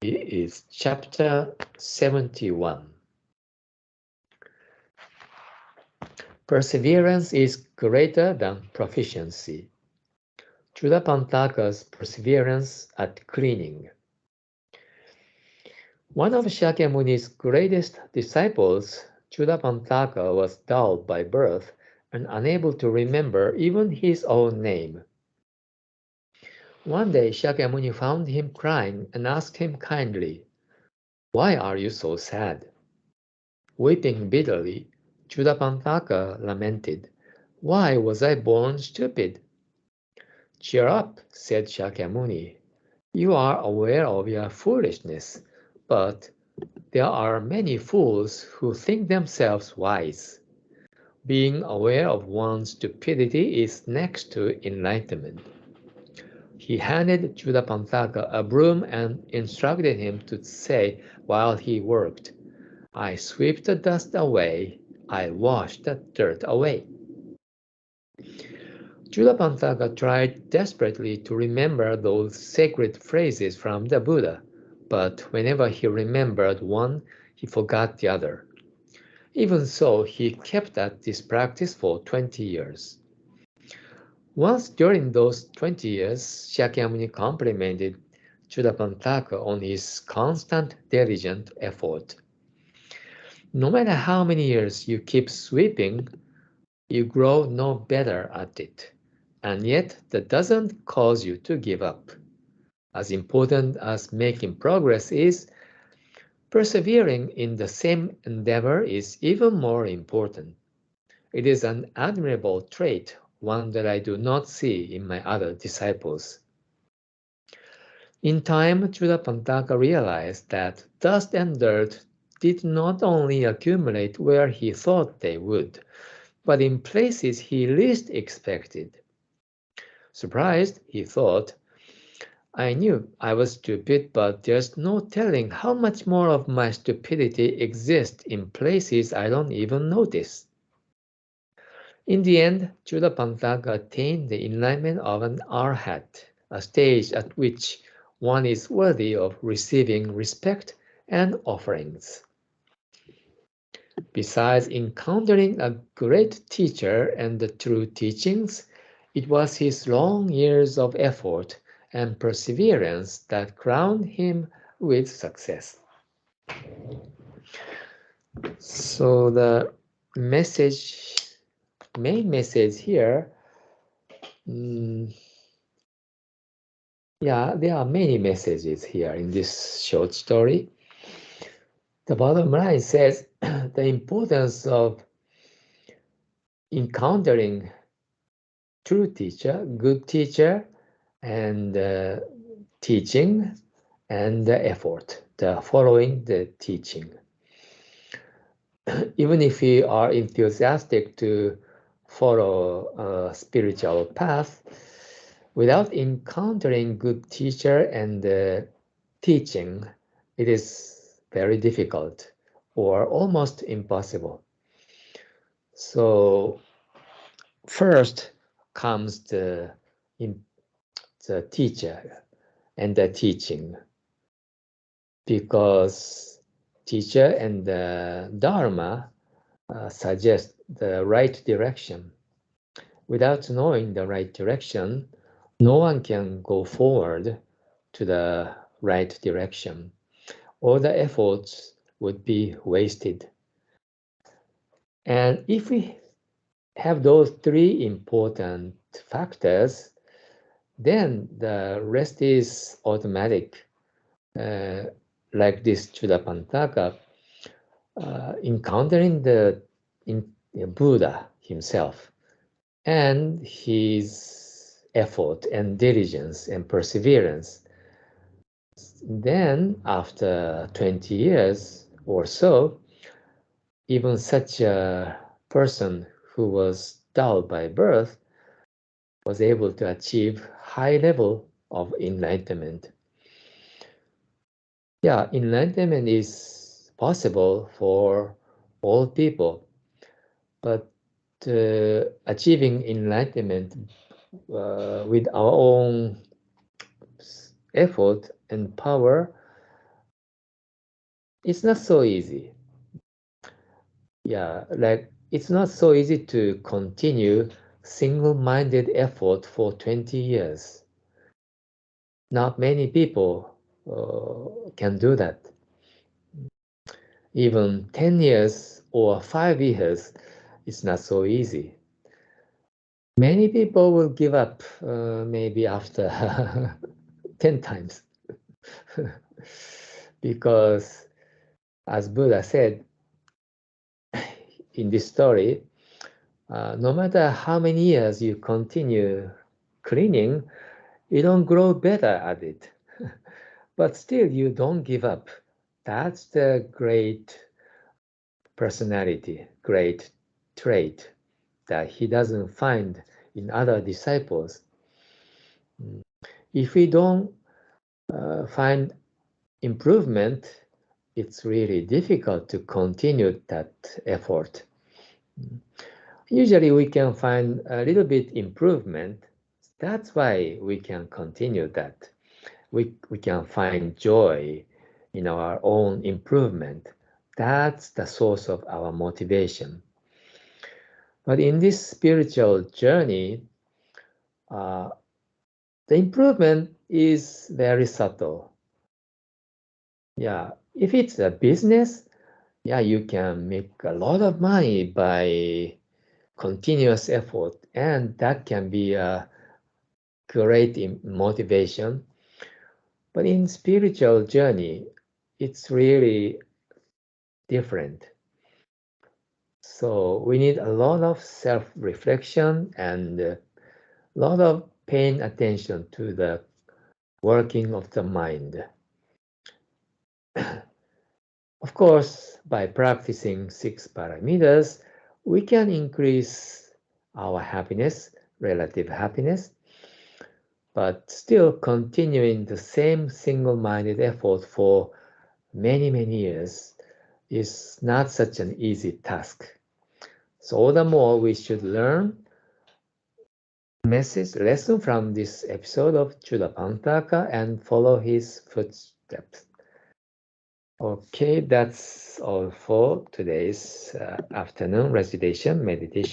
is chapter 71. Perseverance is greater than proficiency. Chudapantaka's perseverance at cleaning. One of Shakyamuni's greatest disciples, Chudapantaka, was dull by birth and unable to remember even his own name. One day Shakyamuni found him crying and asked him kindly, "Why are you so sad?" Weeping bitterly, Chudapantaka lamented, "Why was I born stupid?" "Cheer up," said Shakyamuni. "You are aware of your foolishness, but there are many fools who think themselves wise. Being aware of one's stupidity is next to enlightenment." He handed Chudapantaka a broom and instructed him to say while he worked, "I sweep the dust away, I wash the dirt away." Chudapantaka tried desperately to remember those sacred phrases from the Buddha, but whenever he remembered one, he forgot the other. Even so, he kept at this practice for 20 years. Once during those 20 years, Shakyamuni complimented Chudapantaka on his constant, diligent effort. "No matter how many years you keep sweeping, you grow no better at it, and yet that doesn't cause you to give up. As important as making progress is, persevering in the same endeavor is even more important. It is an admirable trait, one that I do not see in my other disciples." In time, Chudapantaka realized that dust and dirt did not only accumulate where he thought they would, but in places he least expected. Surprised, he thought, "I knew I was stupid, but there's no telling how much more of my stupidity exists in places I don't even notice." In the end, Chudapantaka attained the enlightenment of an arhat, a stage at which one is worthy of receiving respect and offerings. Besides encountering a great teacher and the true teachings, it was his long years of effort and perseverance that crowned him with success. So the main message here, yeah, there are many messages here in this short story. The bottom line says the importance of encountering true teacher, good teacher, and teaching and the effort, the following the teaching. Even if we are enthusiastic to follow a spiritual path, without encountering good teacher and teaching, it is very difficult or almost impossible. So first comes the teacher and the teaching, because teacher and the Dharma suggest the right direction. Without knowing the right direction, no one can go forward to the right direction. All the efforts would be wasted. And if we have those three important factors, then the rest is automatic. Like this Chudapantaka, encountering the Buddha himself and his effort and diligence and perseverance. Then, after 20 years or so, even such a person who was dull by birth was able to achieve high level of enlightenment. Yeah, enlightenment is possible for all people, but achieving enlightenment with our own effort and power It's not so easy. Yeah, like it's not so easy to continue single-minded effort for 20 years. Not many people can do that. Even 10 years or 5 years, it's not so easy. Many people will give up maybe after 10 times. Because, as Buddha said in this story, no matter how many years you continue cleaning, you don't grow better at it. But still, you don't give up. That's the great personality, great trait that he doesn't find in other disciples. If we don't find improvement, it's really difficult to continue that effort. Usually we can find a little bit improvement. That's why we can continue that. We can find joy in our own improvement. That's the source of our motivation. But in this spiritual journey, uh, the improvement is very subtle. Yeah, if it's a business, yeah, you can make a lot of money by continuous effort, and that can be a great motivation. But in spiritual journey, it's really different. So we need a lot of self-reflection and a lot of paying attention to the working of the mind. Of course, by practicing 6 parameters, we can increase our happiness, relative happiness, but still continuing the same single-minded effort for many, many years is not such an easy task. So all the more we should learn lesson from this episode of Chudapantaka and follow his footsteps. Okay, that's all for today's afternoon recitation meditation.